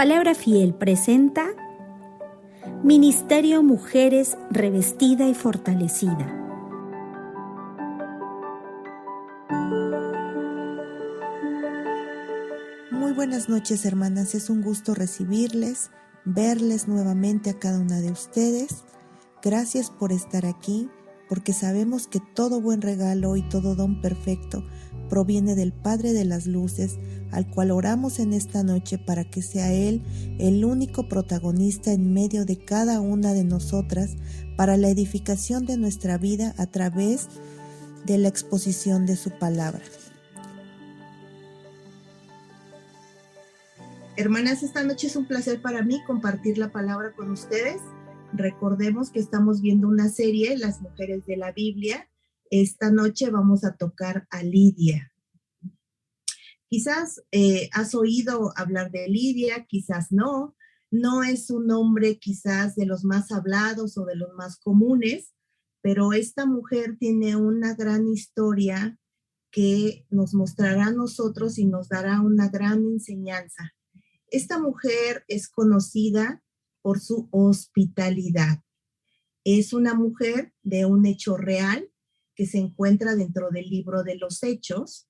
Palabra Fiel presenta Ministerio Mujeres Revestida y Fortalecida. Muy buenas noches, hermanas. Es un gusto recibirles, verles nuevamente a cada una de ustedes. Gracias por estar aquí, porque sabemos que todo buen regalo y todo don perfecto proviene del Padre de las Luces, al cual oramos en esta noche para que sea Él el único protagonista en medio de cada una de nosotras para la edificación de nuestra vida a través de la exposición de su palabra. Hermanas, esta noche es un placer para mí compartir la palabra con ustedes. Recordemos que estamos viendo una serie, Las Mujeres de la Biblia. Esta noche vamos a tocar a Lidia. Quizás has oído hablar de Lidia, quizás no. No es un nombre quizás de los más hablados o de los más comunes, pero esta mujer tiene una gran historia que nos mostrará a nosotros y nos dará una gran enseñanza. Esta mujer es conocida por su hospitalidad. Es una mujer de un hecho real que se encuentra dentro del libro de los Hechos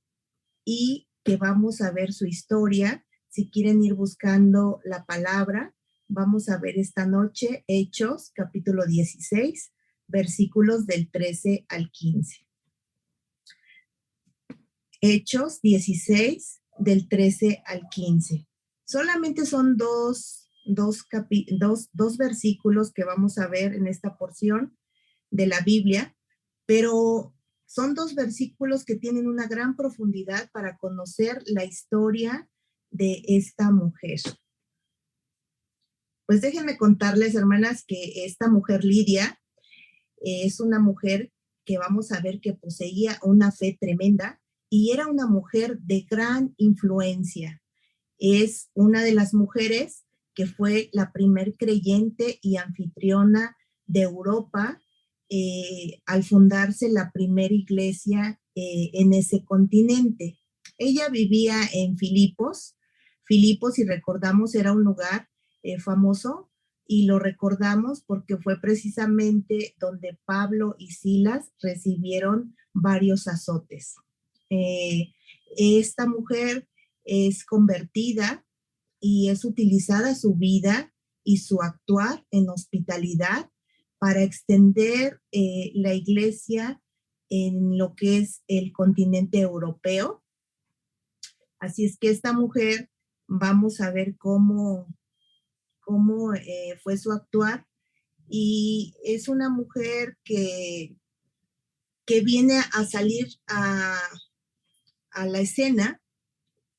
y que vamos a ver su historia. Si quieren ir buscando la palabra, vamos a ver esta noche Hechos, capítulo 16, versículos del 13 al 15. Hechos 16, del 13 al 15. Solamente son dos versículos que vamos a ver en esta porción de la Biblia, pero son dos versículos que tienen una gran profundidad para conocer la historia de esta mujer. Pues déjenme contarles, hermanas, que esta mujer Lidia es una mujer que vamos a ver que poseía una fe tremenda y era una mujer de gran influencia. Es una de las mujeres que fue la primer creyente y anfitriona de Europa al fundarse la primera iglesia en ese continente. Ella vivía en Filipos. Filipos, si recordamos, era un lugar famoso y lo recordamos porque fue precisamente donde Pablo y Silas recibieron varios azotes. Esta mujer es convertida y es utilizada su vida y su actuar en hospitalidad para extender la iglesia en lo que es el continente europeo. Así es que esta mujer, vamos a ver cómo fue su actuar, y es una mujer que viene a salir a la escena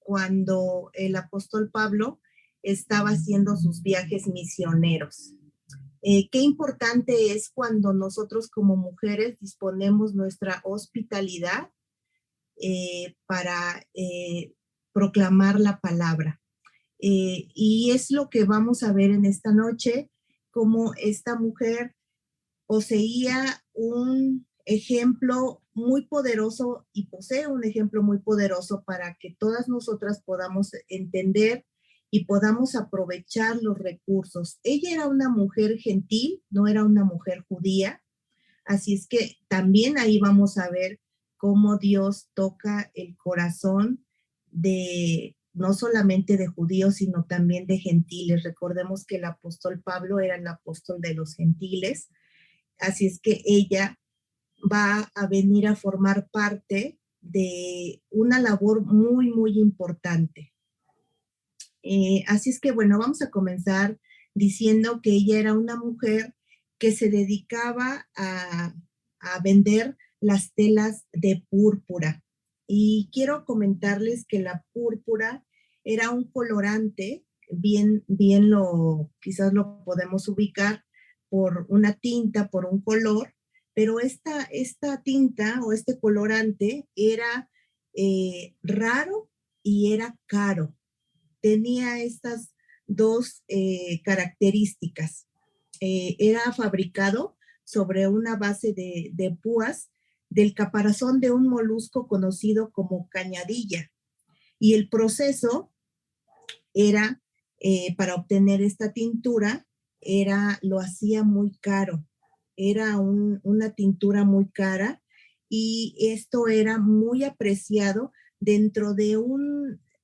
cuando el apóstol Pablo estaba haciendo sus viajes misioneros. Qué importante es cuando nosotros como mujeres disponemos nuestra hospitalidad para proclamar la palabra. Y es lo que vamos a ver en esta noche, cómo esta mujer poseía un ejemplo muy poderoso y posee un ejemplo muy poderoso para que todas nosotras podamos entender y podamos aprovechar los recursos. Ella era una mujer gentil, no era una mujer judía, así es que también ahí vamos a ver cómo Dios toca el corazón de no solamente de judíos, sino también de gentiles. Recordemos que el apóstol Pablo era el apóstol de los gentiles, así es que ella va a venir a formar parte de una labor muy, muy importante. Así es que, bueno, vamos a comenzar diciendo que ella era una mujer que se dedicaba a vender las telas de púrpura. Y quiero comentarles que la púrpura era un colorante, quizás lo podemos ubicar por una tinta, por un color, pero esta tinta o este colorante era raro y era caro. Tenía estas dos características. Era fabricado sobre una base de púas del caparazón de un molusco conocido como cañadilla. Y el proceso era para obtener esta tintura lo hacía muy caro. Era una tintura muy cara y esto era muy apreciado dentro de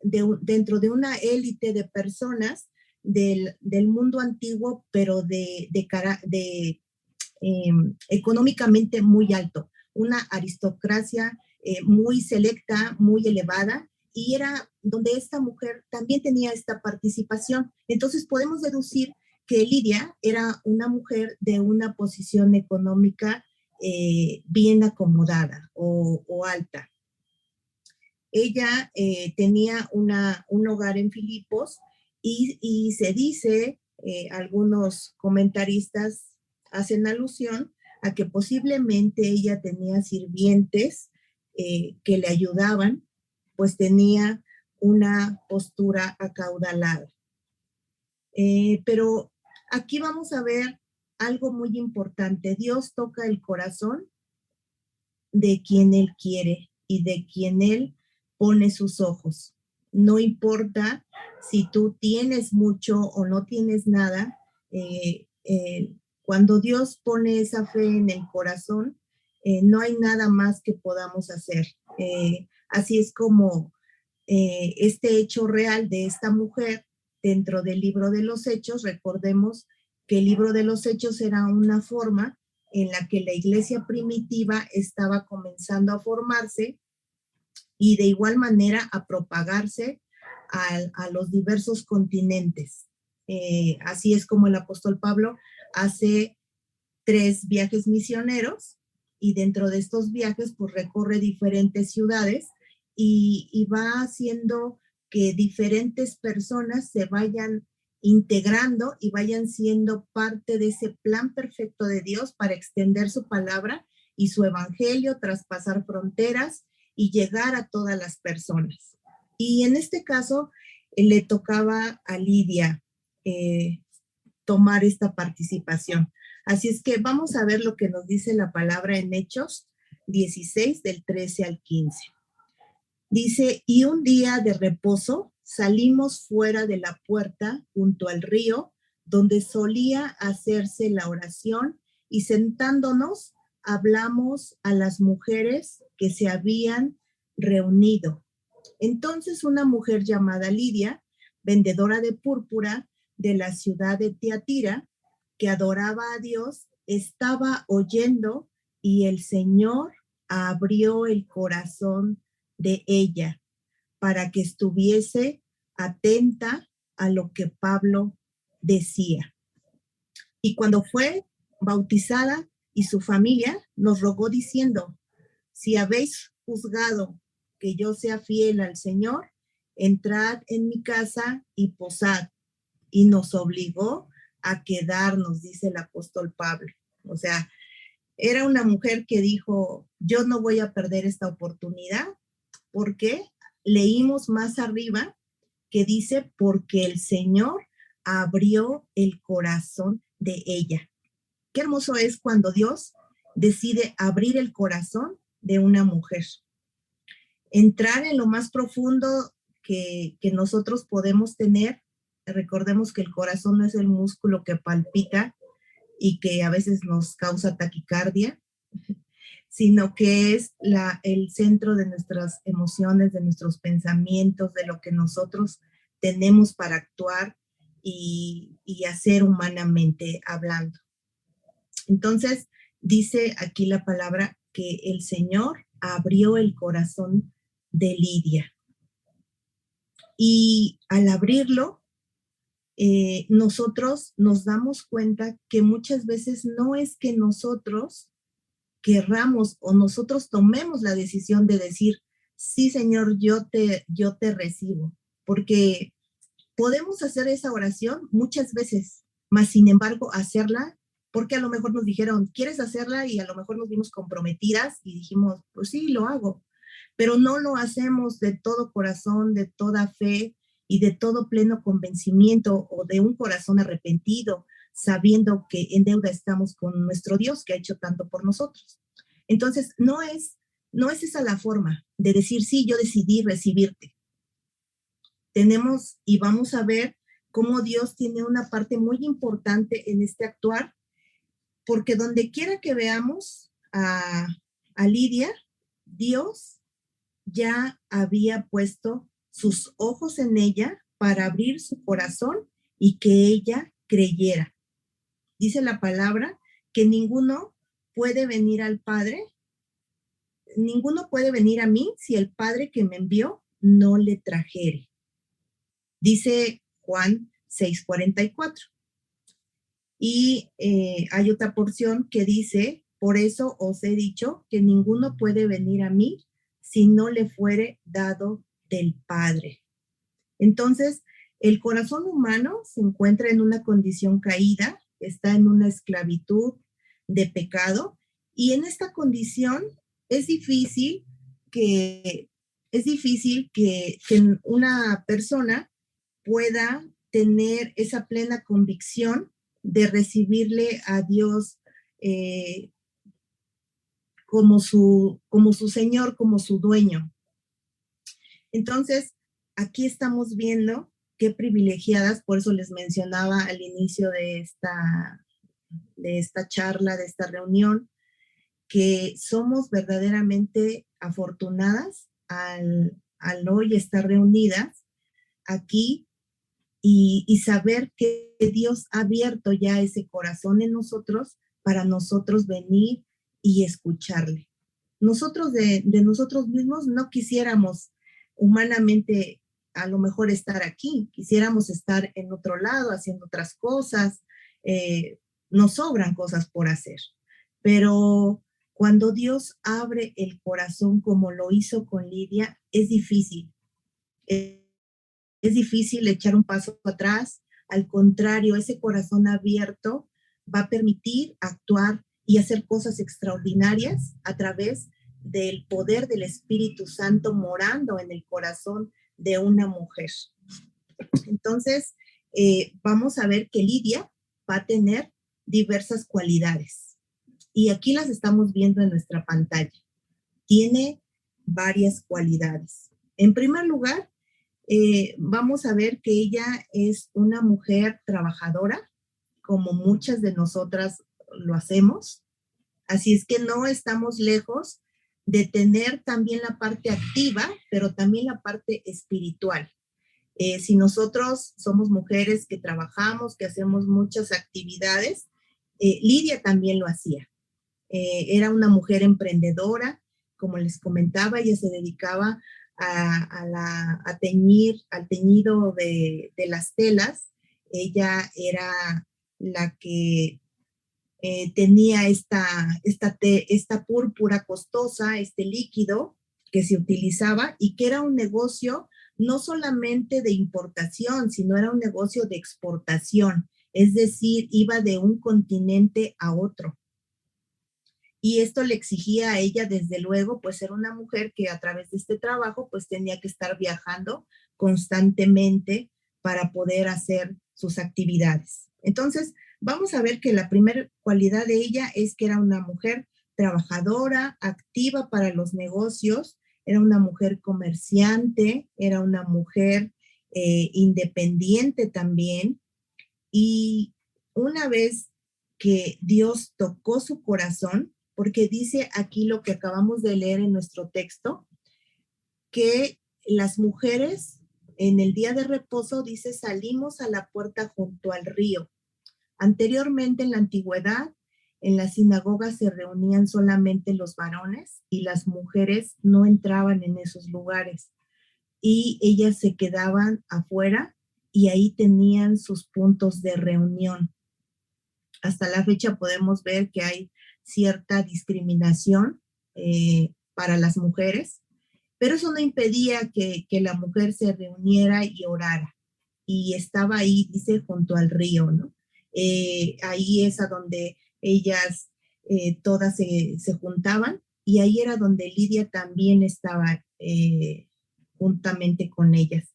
dentro de una élite de personas del mundo antiguo, pero económicamente muy alto, una aristocracia muy selecta, muy elevada, y era donde esta mujer también tenía esta participación. Entonces podemos deducir que Lidia era una mujer de una posición económica bien acomodada o alta. Ella tenía un hogar en Filipos y se dice, algunos comentaristas hacen alusión a que posiblemente ella tenía sirvientes que le ayudaban, pues tenía una postura acaudalada. Pero aquí vamos a ver algo muy importante. Dios toca el corazón de quien Él quiere y de quien Él pone sus ojos. No importa si tú tienes mucho o no tienes nada, cuando Dios pone esa fe en el corazón, no hay nada más que podamos hacer. Así es como este hecho real de esta mujer dentro del libro de los Hechos. Recordemos que el libro de los Hechos era una forma en la que la iglesia primitiva estaba comenzando a formarse y de igual manera a propagarse a los diversos continentes. Así es como el apóstol Pablo hace 3 viajes misioneros y dentro de estos viajes pues recorre diferentes ciudades y va haciendo que diferentes personas se vayan integrando y vayan siendo parte de ese plan perfecto de Dios para extender su palabra y su evangelio, traspasar fronteras y llegar a todas las personas. Y en este caso le tocaba a Lidia tomar esta participación. Así es que vamos a ver lo que nos dice la palabra en Hechos 16, del 13 al 15. Dice, y un día de reposo salimos fuera de la puerta junto al río donde solía hacerse la oración y sentándonos hablamos a las mujeres que se habían reunido. Entonces una mujer llamada Lidia, vendedora de púrpura de la ciudad de Tiatira, que adoraba a Dios, estaba oyendo y el Señor abrió el corazón de ella para que estuviese atenta a lo que Pablo decía. Y cuando fue bautizada y su familia nos rogó diciendo, si habéis juzgado que yo sea fiel al Señor, entrad en mi casa y posad. Y nos obligó a quedarnos, dice el apóstol Pablo. O sea, era una mujer que dijo, yo no voy a perder esta oportunidad, porque leímos más arriba que dice, porque el Señor abrió el corazón de ella. Qué hermoso es cuando Dios decide abrir el corazón de una mujer. Entrar en lo más profundo que nosotros podemos tener. Recordemos que el corazón no es el músculo que palpita y que a veces nos causa taquicardia, sino que es el centro de nuestras emociones, de nuestros pensamientos, de lo que nosotros tenemos para actuar y hacer humanamente hablando. Entonces, dice aquí la palabra que el Señor abrió el corazón de Lidia. Y al abrirlo, nosotros nos damos cuenta que muchas veces no es que nosotros querramos o nosotros tomemos la decisión de decir, sí, Señor, yo te recibo, porque podemos hacer esa oración muchas veces, mas sin embargo hacerla, porque a lo mejor nos dijeron, ¿quieres hacerla? Y a lo mejor nos vimos comprometidas y dijimos, pues sí, lo hago, pero no lo hacemos de todo corazón, de toda fe y de todo pleno convencimiento o de un corazón arrepentido, sabiendo que en deuda estamos con nuestro Dios que ha hecho tanto por nosotros. Entonces, no es esa la forma de decir, sí, yo decidí recibirte. Tenemos y vamos a ver cómo Dios tiene una parte muy importante en este actuar, porque donde quiera que veamos a Lidia, Dios ya había puesto sus ojos en ella para abrir su corazón y que ella creyera. Dice la palabra que ninguno puede venir al Padre, ninguno puede venir a mí si el Padre que me envió no le trajere. Dice Juan 6:44. Y hay otra porción que dice, por eso os he dicho que ninguno puede venir a mí si no le fuere dado del Padre. Entonces, el corazón humano se encuentra en una condición caída, está en una esclavitud de pecado, y en esta condición es difícil que, que una persona pueda tener esa plena convicción de recibirle a Dios como su Señor, como su dueño. Entonces, aquí estamos viendo qué privilegiadas, por eso les mencionaba al inicio de esta charla, de esta reunión, que somos verdaderamente afortunadas al hoy estar reunidas aquí y saber que Dios ha abierto ya ese corazón en nosotros para nosotros venir y escucharle. Nosotros de nosotros mismos no quisiéramos humanamente a lo mejor estar aquí, quisiéramos estar en otro lado haciendo otras cosas, nos sobran cosas por hacer, pero cuando Dios abre el corazón como lo hizo con Lidia, es difícil. Es difícil echar un paso atrás, al contrario, ese corazón abierto va a permitir actuar y hacer cosas extraordinarias a través del poder del Espíritu Santo morando en el corazón de una mujer. Entonces, vamos a ver que Lidia va a tener diversas cualidades. Y aquí las estamos viendo en nuestra pantalla. Tiene varias cualidades. En primer lugar, vamos a ver que ella es una mujer trabajadora, como muchas de nosotras lo hacemos. Así es que no estamos lejos de tener también la parte activa, pero también la parte espiritual. Si nosotros somos mujeres que trabajamos, que hacemos muchas actividades, Lidia también lo hacía. Era una mujer emprendedora, como les comentaba, ella se dedicaba a teñir, al teñido de las telas. Ella era la que tenía esta púrpura costosa, este líquido que se utilizaba y que era un negocio no solamente de importación, sino era un negocio de exportación, es decir, iba de un continente a otro. Y esto le exigía a ella, desde luego, pues ser una mujer que a través de este trabajo, pues tenía que estar viajando constantemente para poder hacer sus actividades. Entonces, vamos a ver que la primera cualidad de ella es que era una mujer trabajadora, activa para los negocios, era una mujer comerciante, era una mujer independiente también. Y una vez que Dios tocó su corazón, porque dice aquí lo que acabamos de leer en nuestro texto, que las mujeres en el día de reposo, dice, salimos a la puerta junto al río. Anteriormente, en la antigüedad, en las sinagogas se reunían solamente los varones y las mujeres no entraban en esos lugares y ellas se quedaban afuera y ahí tenían sus puntos de reunión. Hasta la fecha podemos ver que hay cierta discriminación para las mujeres, pero eso no impedía que la mujer se reuniera y orara. Y estaba ahí, dice, junto al río, ¿no? Ahí es a donde ellas todas se juntaban y ahí era donde Lidia también estaba juntamente con ellas.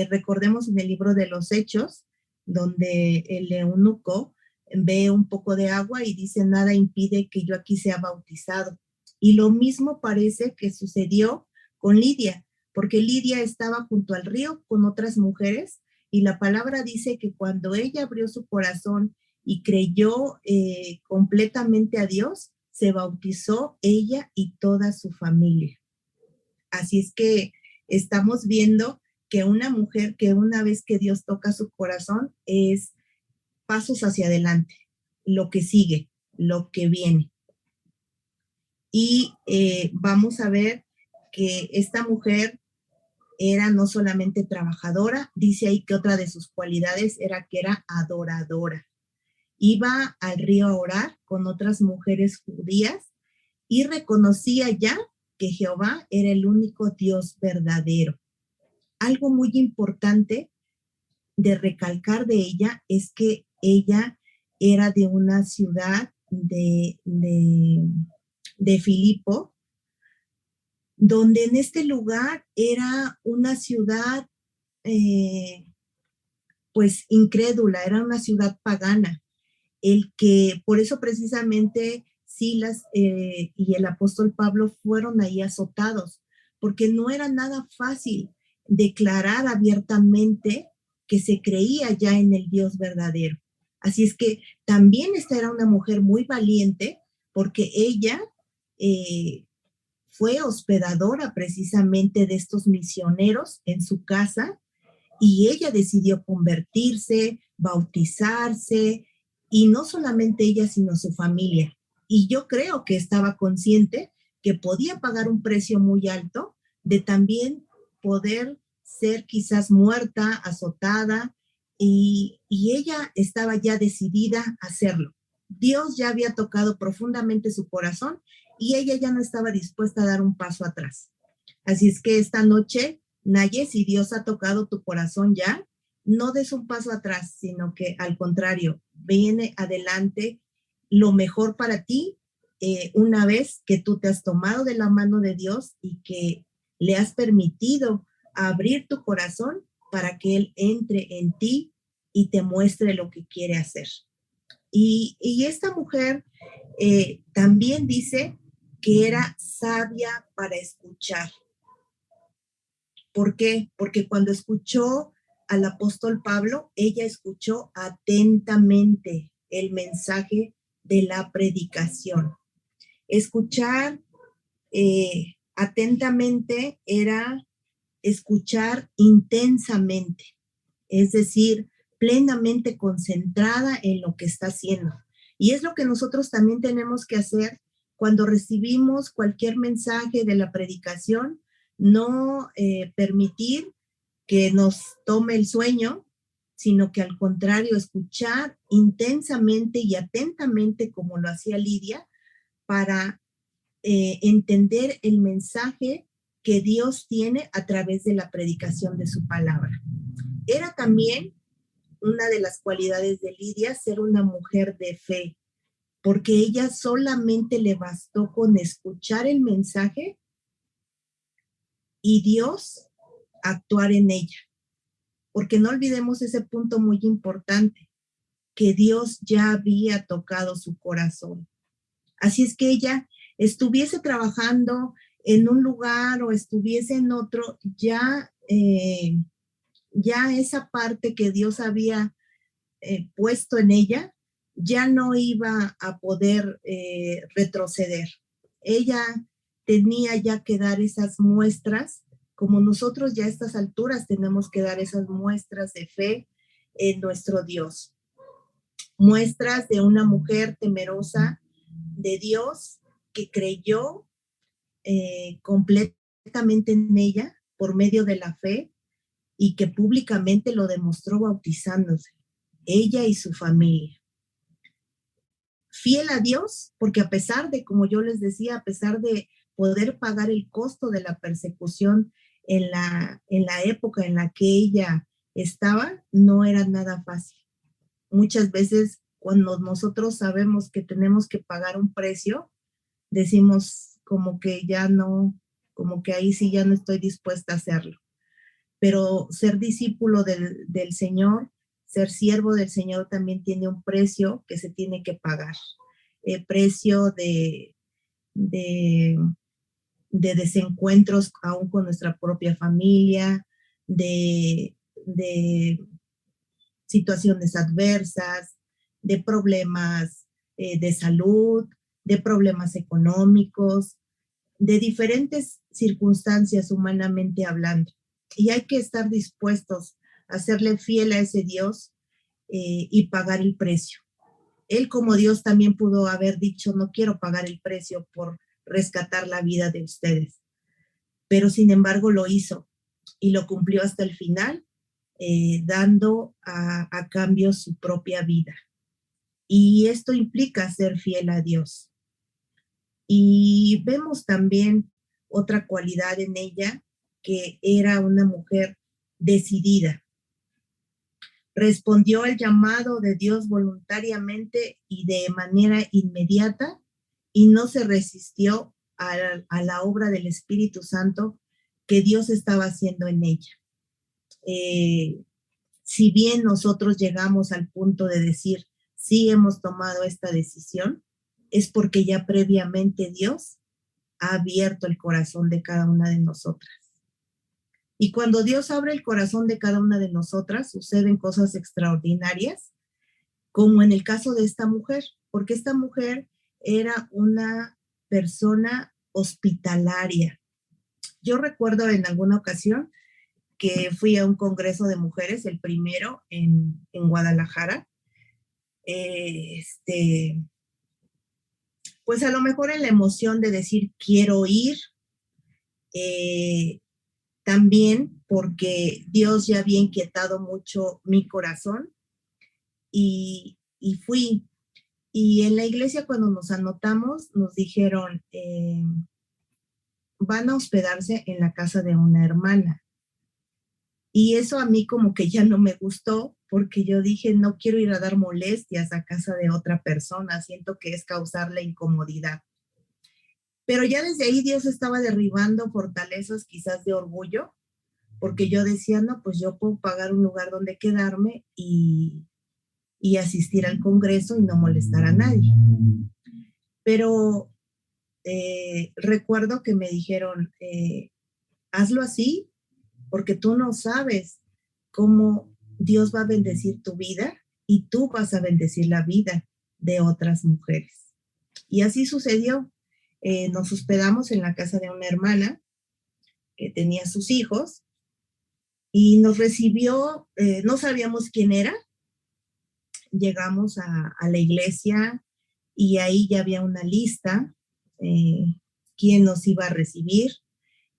Recordemos en el libro de los Hechos, donde el eunuco ve un poco de agua y dice, nada impide que yo aquí sea bautizado. Y lo mismo parece que sucedió con Lidia, porque Lidia estaba junto al río con otras mujeres Y la palabra dice que cuando ella abrió su corazón y creyó completamente a Dios, se bautizó ella y toda su familia. Así es que estamos viendo que una mujer que una vez que Dios toca su corazón es pasos hacia adelante, lo que sigue, lo que viene. Y vamos a ver que esta mujer era no solamente trabajadora, dice ahí que otra de sus cualidades era que era adoradora. Iba al río a orar con otras mujeres judías y reconocía ya que Jehová era el único Dios verdadero. Algo muy importante de recalcar de ella es que ella era de una ciudad de Filipo, donde en este lugar era una ciudad pues incrédula, era una ciudad pagana, el que por eso precisamente Silas y el apóstol Pablo fueron ahí azotados, porque no era nada fácil declarar abiertamente que se creía ya en el Dios verdadero. Así es que también esta era una mujer muy valiente, porque ella fue hospedadora precisamente de estos misioneros en su casa y ella decidió convertirse, bautizarse, y no solamente ella, sino su familia. Y yo creo que estaba consciente que podía pagar un precio muy alto de también poder ser quizás muerta, azotada, y ella estaba ya decidida a hacerlo. Dios ya había tocado profundamente su corazón y ella ya no estaba dispuesta a dar un paso atrás. Así es que esta noche, Naye, si Dios ha tocado tu corazón ya, no des un paso atrás, sino que al contrario, viene adelante lo mejor para ti una vez que tú te has tomado de la mano de Dios y que le has permitido abrir tu corazón para que Él entre en ti y te muestre lo que quiere hacer. Y esta mujer también dice que era sabia para escuchar. ¿Por qué? Porque cuando escuchó al apóstol Pablo, ella escuchó atentamente el mensaje de la predicación. Escuchar atentamente era escuchar intensamente, es decir, plenamente concentrada en lo que está haciendo. Y es lo que nosotros también tenemos que hacer cuando recibimos cualquier mensaje de la predicación, no permitir que nos tome el sueño, sino que al contrario, escuchar intensamente y atentamente como lo hacía Lidia para entender el mensaje que Dios tiene a través de la predicación de su palabra. Era también una de las cualidades de Lidia ser una mujer de fe, porque ella solamente le bastó con escuchar el mensaje y Dios actuar en ella. Porque no olvidemos ese punto muy importante, que Dios ya había tocado su corazón. Así es que ella estuviese trabajando en un lugar o estuviese en otro, ya esa parte que Dios había puesto en ella, ya no iba a poder retroceder. Ella tenía ya que dar esas muestras, como nosotros ya a estas alturas tenemos que dar esas muestras de fe en nuestro Dios. Muestras de una mujer temerosa de Dios que creyó completamente en ella por medio de la fe y que públicamente lo demostró bautizándose, ella y su familia. Fiel a Dios, porque a pesar de, como yo les decía, a pesar de poder pagar el costo de la persecución en la época en la que ella estaba, no era nada fácil. Muchas veces cuando nosotros sabemos que tenemos que pagar un precio, decimos como que ya no, como que ahí sí ya no estoy dispuesta a hacerlo. Pero ser discípulo del Señor, ser siervo del Señor también tiene un precio que se tiene que pagar. Precio de desencuentros aún con nuestra propia familia, de situaciones adversas, de problemas de salud, de problemas económicos, de diferentes circunstancias humanamente hablando. Y hay que estar dispuestos a serle fiel a ese Dios y pagar el precio. Él como Dios también pudo haber dicho, no quiero pagar el precio por rescatar la vida de ustedes. Pero sin embargo lo hizo y lo cumplió hasta el final, dando a cambio su propia vida. Y esto implica ser fiel a Dios. Y vemos también otra cualidad en ella, que era una mujer decidida. Respondió al llamado de Dios voluntariamente y de manera inmediata y no se resistió a la obra del Espíritu Santo que Dios estaba haciendo en ella. Si bien nosotros llegamos al punto de decir, sí hemos tomado esta decisión, es porque ya previamente Dios ha abierto el corazón de cada una de nosotras. Y cuando Dios abre el corazón de cada una de nosotras, suceden cosas extraordinarias, como en el caso de esta mujer, porque esta mujer era una persona hospitalaria. Yo recuerdo en alguna ocasión que fui a un congreso de mujeres, el primero en Guadalajara. Pues a lo mejor en la emoción de decir quiero ir, también porque Dios ya había inquietado mucho mi corazón y fui. Y en la iglesia cuando nos anotamos nos dijeron, van a hospedarse en la casa de una hermana. Y eso a mí como que ya no me gustó porque yo dije, no quiero ir a dar molestias a casa de otra persona, siento que es causarle incomodidad. Pero ya desde ahí Dios estaba derribando fortalezas quizás de orgullo, porque yo decía, no, pues yo puedo pagar un lugar donde quedarme y asistir al congreso y no molestar a nadie. Pero recuerdo que me dijeron, hazlo así, porque tú no sabes cómo Dios va a bendecir tu vida y tú vas a bendecir la vida de otras mujeres. Y así sucedió. Nos hospedamos en la casa de una hermana que tenía sus hijos y nos recibió, no sabíamos quién era. Llegamos a la iglesia y ahí ya había una lista, quién nos iba a recibir.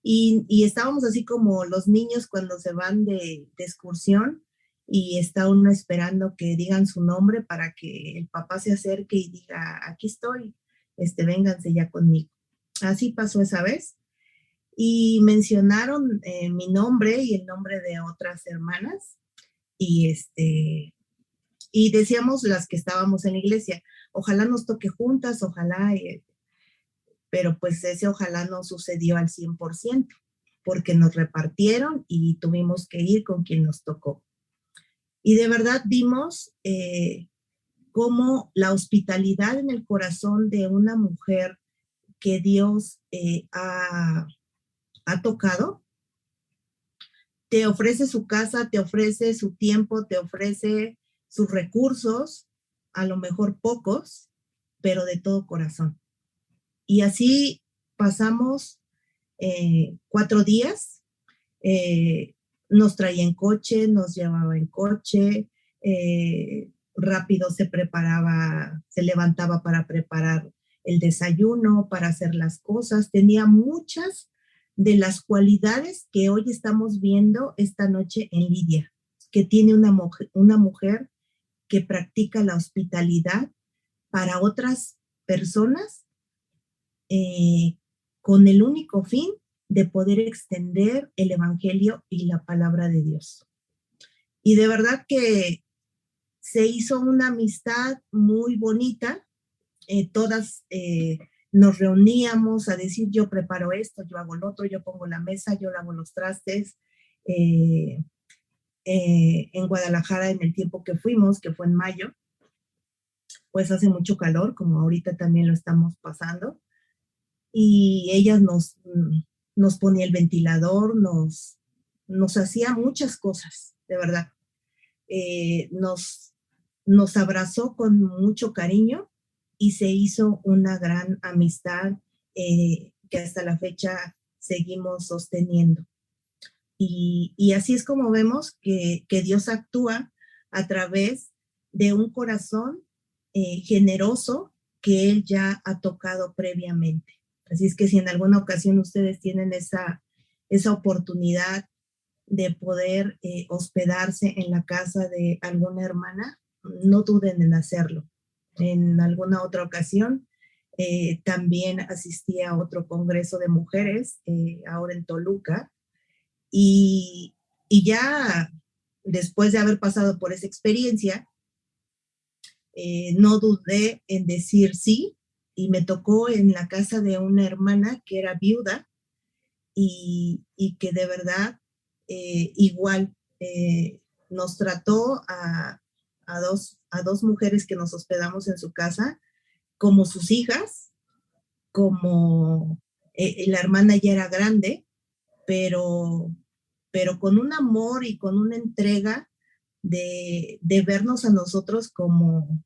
Y estábamos así como los niños cuando se van de excursión y está uno esperando que digan su nombre para que el papá se acerque y diga, aquí estoy, vénganse ya conmigo. Así pasó esa vez. Y mencionaron mi nombre y el nombre de otras hermanas y y decíamos las que estábamos en la iglesia, ojalá nos toque juntas, ojalá, pero pues ese ojalá no sucedió al 100%, porque nos repartieron y tuvimos que ir con quien nos tocó. Y de verdad vimos cómo la hospitalidad en el corazón de una mujer que Dios ha tocado, te ofrece su casa, te ofrece su tiempo, te ofrece sus recursos, a lo mejor pocos, pero de todo corazón. Y así pasamos 4 días, nos traía en coche, nos llevaba en coche, rápido se preparaba, se levantaba para preparar el desayuno, para hacer las cosas, tenía muchas de las cualidades que hoy estamos viendo esta noche en Lidia, que tiene una mujer que practica la hospitalidad para otras personas con el único fin de poder extender el evangelio y la palabra de Dios. Y de verdad que se hizo una amistad muy bonita, todas nos reuníamos a decir, yo preparo esto, yo hago lo otro, yo pongo la mesa, yo lavo los trastes. En Guadalajara, en el tiempo que fuimos, que fue en mayo, pues hace mucho calor, como ahorita también lo estamos pasando, y ella nos ponía el ventilador, nos hacía muchas cosas, de verdad. nos abrazó con mucho cariño y se hizo una gran amistad que hasta la fecha seguimos sosteniendo. Y así es como vemos que Dios actúa a través de un corazón generoso que Él ya ha tocado previamente. Así es que si en alguna ocasión ustedes tienen esa oportunidad de poder hospedarse en la casa de alguna hermana, no duden en hacerlo. En alguna otra ocasión también asistí a otro congreso de mujeres, ahora en Toluca, y ya después de haber pasado por esa experiencia, no dudé en decir sí, y me tocó en la casa de una hermana que era viuda y que de verdad igual nos trató a dos mujeres que nos hospedamos en su casa como sus hijas, como la hermana ya era grande, pero, pero con un amor y con una entrega de vernos a nosotros como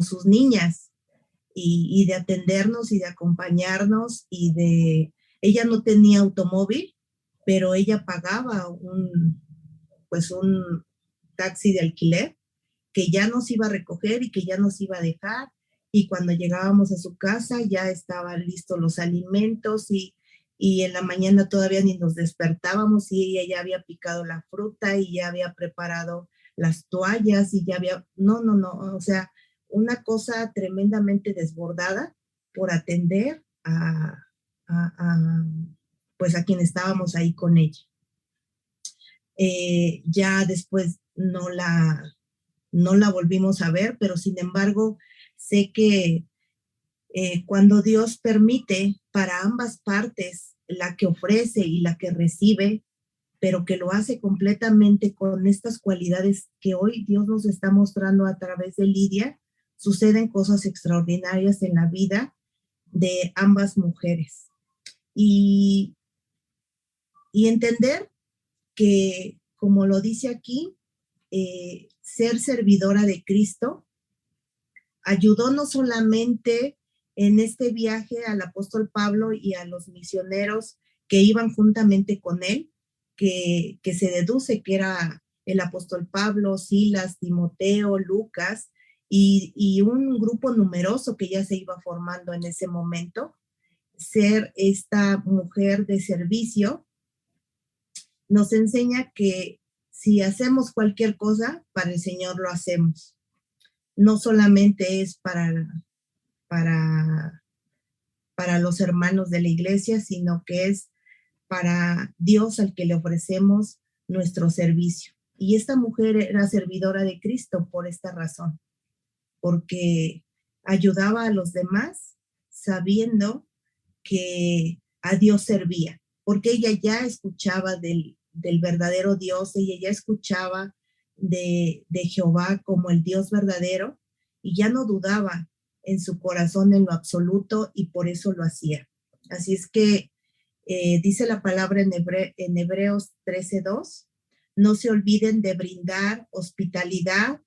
sus niñas y de atendernos y de acompañarnos y de... Ella no tenía automóvil, pero ella pagaba pues un taxi de alquiler que ya nos iba a recoger y que ya nos iba a dejar. Y cuando llegábamos a su casa ya estaban listos los alimentos y en la mañana todavía ni nos despertábamos y ella ya había picado la fruta y ya había preparado las toallas y ya había, no, o sea, una cosa tremendamente desbordada por atender a pues a quien estábamos ahí con ella. Ya después no la volvimos a ver, pero sin embargo sé que cuando Dios permite para ambas partes, la que ofrece y la que recibe, pero que lo hace completamente con estas cualidades que hoy Dios nos está mostrando a través de Lidia, suceden cosas extraordinarias en la vida de ambas mujeres. Y, y entender que, como lo dice aquí, ser servidora de Cristo ayudó no solamente en este viaje al apóstol Pablo y a los misioneros que iban juntamente con él, que se deduce que era el apóstol Pablo, Silas, Timoteo, Lucas y un grupo numeroso que ya se iba formando en ese momento. Ser esta mujer de servicio nos enseña que si hacemos cualquier cosa, para el Señor lo hacemos. No solamente es para los hermanos de la iglesia, sino que es para Dios al que le ofrecemos nuestro servicio. Y esta mujer era servidora de Cristo por esta razón, porque ayudaba a los demás sabiendo que a Dios servía, porque ella ya escuchaba del verdadero Dios, ella ya escuchaba de Jehová como el Dios verdadero y ya no dudaba en su corazón en lo absoluto y por eso lo hacía. Así es que dice la palabra en Hebreos 13:2, no se olviden de brindar hospitalidad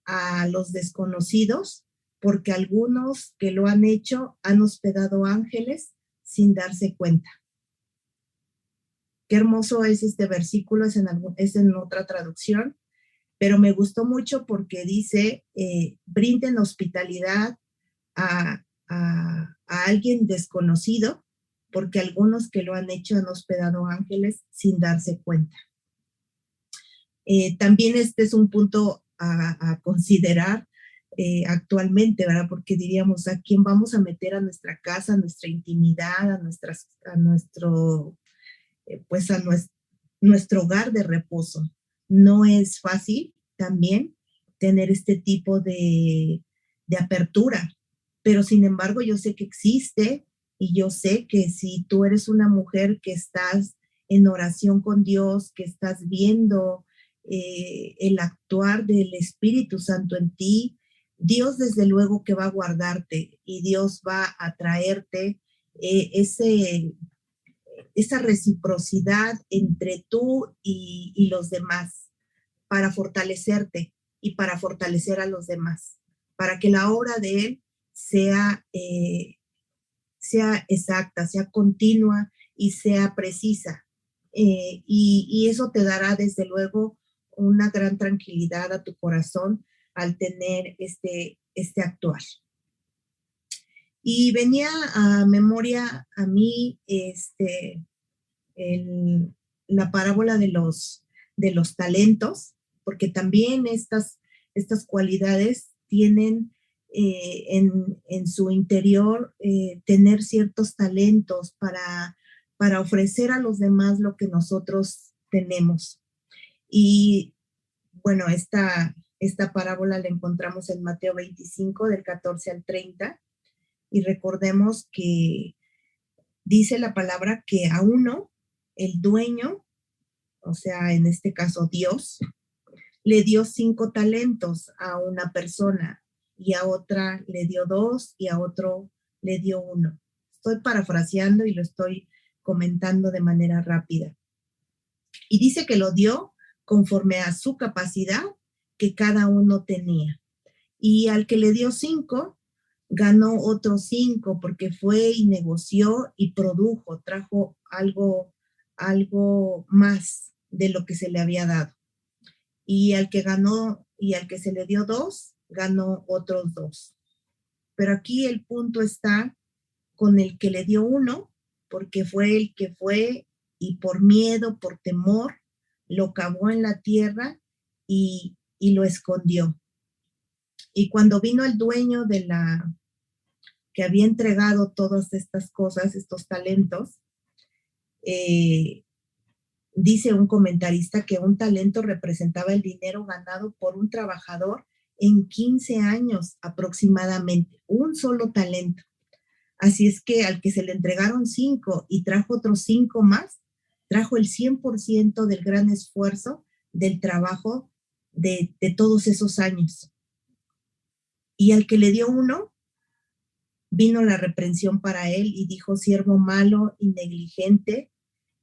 a los desconocidos, porque algunos que lo han hecho han hospedado ángeles sin darse cuenta. Qué hermoso es este versículo, es en otra traducción, pero me gustó mucho porque dice, brinden hospitalidad a alguien desconocido, porque algunos que lo han hecho han hospedado ángeles sin darse cuenta. También este es un punto a considerar actualmente, ¿verdad? Porque diríamos, ¿a quién vamos a meter a nuestra casa, a nuestra intimidad, a nuestro, pues a nuestro hogar de reposo? No es fácil también tener este tipo de apertura, pero sin embargo yo sé que existe y yo sé que si tú eres una mujer que estás en oración con Dios, que estás viendo el actuar del Espíritu Santo en ti, Dios desde luego que va a guardarte y Dios va a traerte esa reciprocidad entre tú y los demás, para fortalecerte y para fortalecer a los demás, para que la obra de Él sea exacta, sea continua y sea precisa. Y eso te dará desde luego una gran tranquilidad a tu corazón al tener este actuar. Y venía a memoria a mí la parábola de los talentos, porque también estas cualidades tienen en su interior tener ciertos talentos para ofrecer a los demás lo que nosotros tenemos. Y bueno, esta parábola la encontramos en Mateo 25, del 14 al 30, y recordemos que dice la palabra que a uno, el dueño, o sea, en este caso Dios, le dio 5 talentos a una persona, y a otra le dio 2 y a otro le dio 1. Estoy parafraseando y lo estoy comentando de manera rápida. Y dice que lo dio conforme a su capacidad que cada uno tenía. Y al que le dio 5, ganó otros 5 porque fue y negoció y produjo, trajo algo más de lo que se le había dado. Y al que se le dio 2, ganó otros 2. Pero aquí el punto está con el que le dio 1, porque fue el que fue y por miedo, por temor, lo cavó en la tierra y lo escondió. Y cuando vino el dueño que había entregado todas estas cosas, estos talentos, dice un comentarista que un talento representaba el dinero ganado por un trabajador en 15 años aproximadamente, un solo talento. Así es que al que se le entregaron 5 y trajo otros 5 más, trajo el 100% del gran esfuerzo del trabajo de todos esos años. Y al que le dio 1, vino la reprensión para él y dijo: siervo malo y negligente,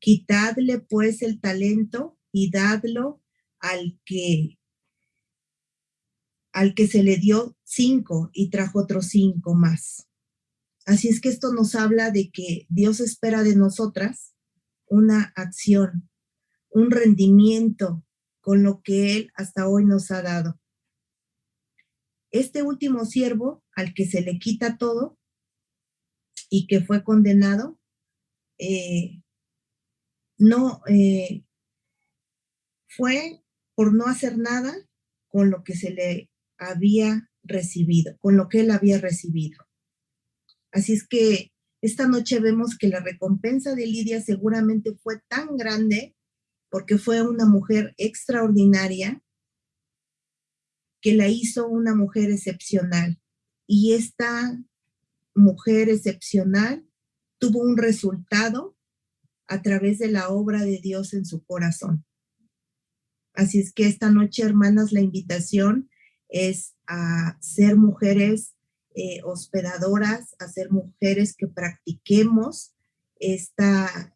quitadle pues el talento y dadlo al que se le dio 5 y trajo otros 5 más. Así es que esto nos habla de que Dios espera de nosotras una acción, un rendimiento con lo que Él hasta hoy nos ha dado. Este último siervo, al que se le quita todo y que fue condenado, fue por no hacer nada con lo que se le había recibido, con lo que él había recibido. Así es que esta noche vemos que la recompensa de Lidia seguramente fue tan grande porque fue una mujer extraordinaria que la hizo una mujer excepcional. Y esta mujer excepcional tuvo un resultado a través de la obra de Dios en su corazón. Así es que esta noche, hermanas, la invitación es a ser mujeres hospedadoras, a ser mujeres que practiquemos estas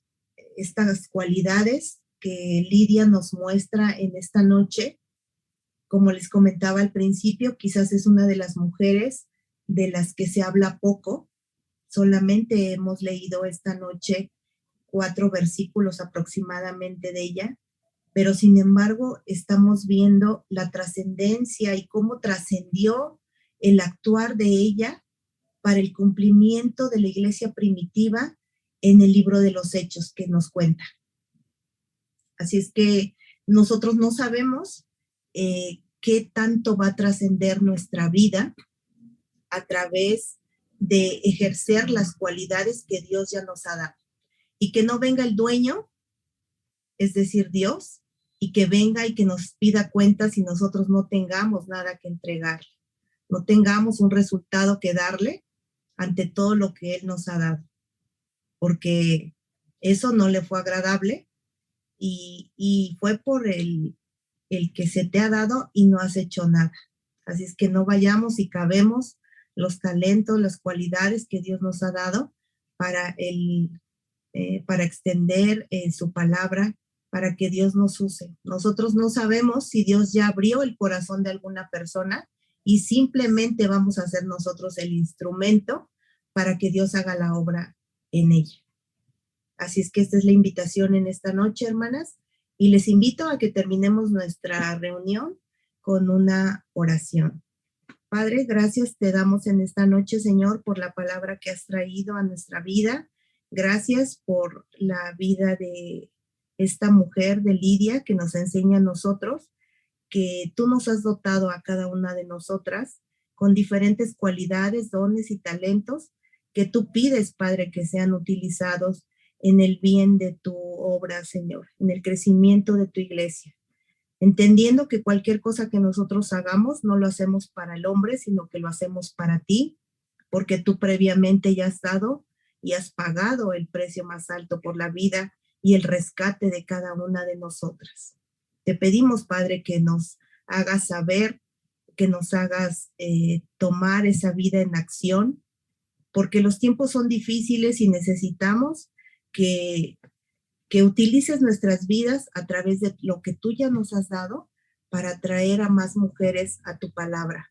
cualidades que Lidia nos muestra en esta noche. Como les comentaba al principio, quizás es una de las mujeres de las que se habla poco. Solamente hemos leído esta noche 4 versículos aproximadamente de ella, pero sin embargo estamos viendo la trascendencia y cómo trascendió el actuar de ella para el cumplimiento de la iglesia primitiva en el libro de los Hechos que nos cuenta. Así es que nosotros no sabemos qué tanto va a trascender nuestra vida a través de ejercer las cualidades que Dios ya nos ha dado. Y que no venga el dueño, es decir, Dios, y que venga y que nos pida cuentas y nosotros no tengamos nada que entregar, no tengamos un resultado que darle ante todo lo que Él nos ha dado, porque eso no le fue agradable y fue por el que se te ha dado y no has hecho nada. Así es que no vayamos y cabemos los talentos, las cualidades que Dios nos ha dado para extender su palabra para que Dios nos use. Nosotros no sabemos si Dios ya abrió el corazón de alguna persona y simplemente vamos a ser nosotros el instrumento para que Dios haga la obra en ella. Así es que esta es la invitación en esta noche, hermanas, y les invito a que terminemos nuestra reunión con una oración. Padre, gracias te damos en esta noche, Señor, por la palabra que has traído a nuestra vida. Gracias por la vida de esta mujer, de Lidia, que nos enseña a nosotros que tú nos has dotado a cada una de nosotras con diferentes cualidades, dones y talentos que tú pides, Padre, que sean utilizados en el bien de tu obra, Señor, en el crecimiento de tu iglesia. Entendiendo que cualquier cosa que nosotros hagamos no lo hacemos para el hombre, sino que lo hacemos para ti, porque tú previamente ya has dado y has pagado el precio más alto por la vida y el rescate de cada una de nosotras. Te pedimos, Padre, que nos hagas saber, que nos hagas tomar esa vida en acción, porque los tiempos son difíciles y necesitamos que utilices nuestras vidas a través de lo que tú ya nos has dado para atraer a más mujeres a tu palabra.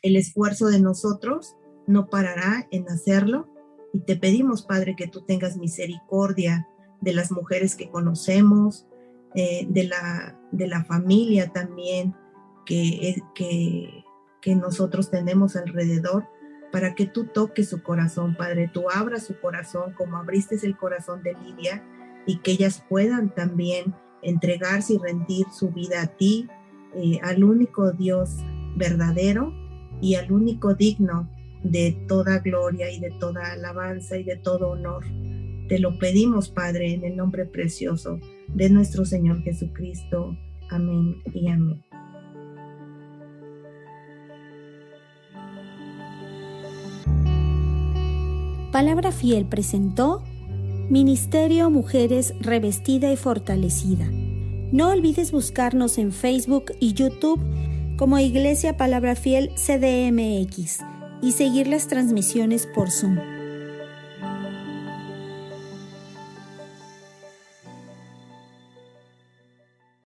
El esfuerzo de nosotros no parará en hacerlo y te pedimos, Padre, que tú tengas misericordia de las mujeres que conocemos, de la familia también que nosotros tenemos alrededor, para que tú toques su corazón, Padre, tú abras su corazón como abriste el corazón de Lidia y que ellas puedan también entregarse y rendir su vida a ti, al único Dios verdadero y al único digno de toda gloria y de toda alabanza y de todo honor. Te lo pedimos, Padre, en el nombre precioso de nuestro Señor Jesucristo. Amén y amén. Palabra Fiel presentó Ministerio Mujeres Revestida y Fortalecida. No olvides buscarnos en Facebook y YouTube como Iglesia Palabra Fiel CDMX y seguir las transmisiones por Zoom.